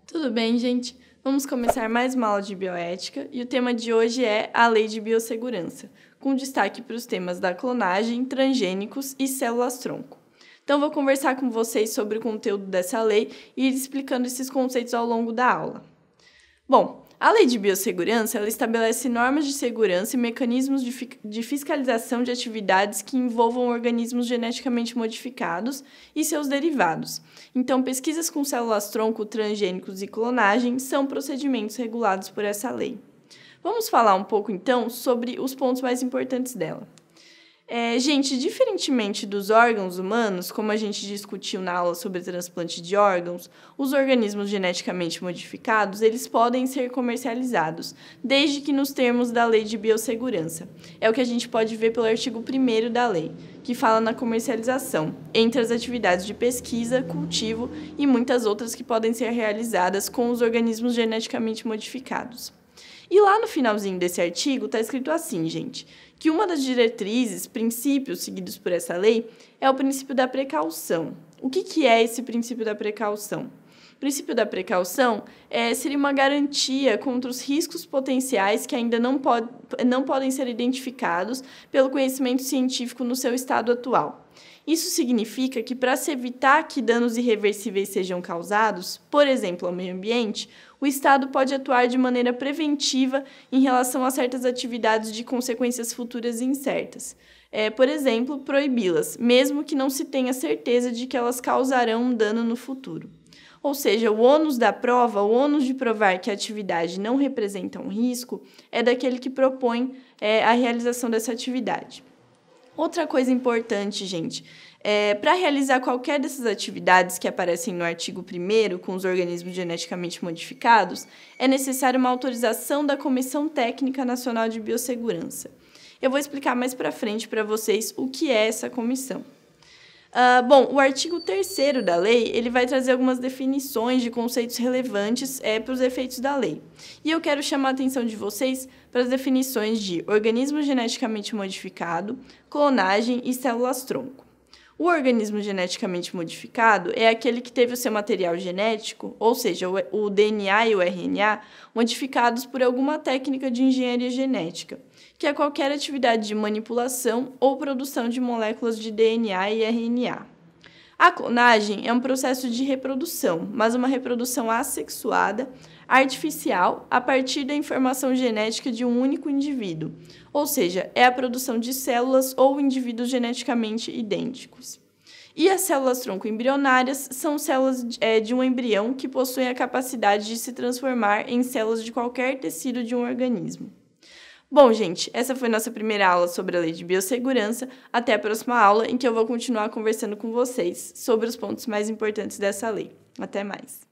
Tudo bem, gente? Vamos começar mais uma aula de bioética e o tema de hoje é a Lei de Biossegurança, com destaque para os temas da clonagem, transgênicos e células-tronco. Então, vou conversar com vocês sobre o conteúdo dessa lei e ir explicando esses conceitos ao longo da aula. Bom, a Lei de Biossegurança ela estabelece normas de segurança e mecanismos de fiscalização de atividades que envolvam organismos geneticamente modificados e seus derivados. Então, pesquisas com células-tronco, transgênicos e clonagem são procedimentos regulados por essa lei. Vamos falar um pouco, então, sobre os pontos mais importantes dela. Gente, diferentemente dos órgãos humanos, como a gente discutiu na aula sobre transplante de órgãos, os organismos geneticamente modificados, eles podem ser comercializados, desde que nos termos da Lei de Biossegurança. É o que a gente pode ver pelo artigo 1º da lei, que fala na comercialização, entre as atividades de pesquisa, cultivo e muitas outras que podem ser realizadas com os organismos geneticamente modificados. E lá no finalzinho desse artigo está escrito assim, gente, que uma das diretrizes, princípios seguidos por essa lei é o princípio da precaução. O que é esse princípio da precaução? O princípio da precaução seria uma garantia contra os riscos potenciais que ainda não podem ser identificados pelo conhecimento científico no seu estado atual. Isso significa que, para se evitar que danos irreversíveis sejam causados, por exemplo, ao meio ambiente, o Estado pode atuar de maneira preventiva em relação a certas atividades de consequências futuras incertas. Por exemplo, proibi-las, mesmo que não se tenha certeza de que elas causarão um dano no futuro. Ou seja, o ônus da prova, o ônus de provar que a atividade não representa um risco, é daquele que propõe a realização dessa atividade. Outra coisa importante, gente, para realizar qualquer dessas atividades que aparecem no artigo 1º com os organismos geneticamente modificados, é necessária uma autorização da Comissão Técnica Nacional de Biossegurança. Eu vou explicar mais para frente para vocês o que é essa comissão. Bom, o artigo 3º da lei ele vai trazer algumas definições de conceitos relevantes para os efeitos da lei. E eu quero chamar a atenção de vocês para as definições de organismo geneticamente modificado, clonagem e células-tronco. O organismo geneticamente modificado é aquele que teve o seu material genético, ou seja, o DNA e o RNA, modificados por alguma técnica de engenharia genética, que é qualquer atividade de manipulação ou produção de moléculas de DNA e RNA. A clonagem é um processo de reprodução, mas uma reprodução assexuada, artificial, a partir da informação genética de um único indivíduo, ou seja, é a produção de células ou indivíduos geneticamente idênticos. E as células-tronco embrionárias são células de um embrião que possuem a capacidade de se transformar em células de qualquer tecido de um organismo. Bom, gente, essa foi nossa primeira aula sobre a Lei de Biossegurança. Até a próxima aula, em que eu vou continuar conversando com vocês sobre os pontos mais importantes dessa lei. Até mais!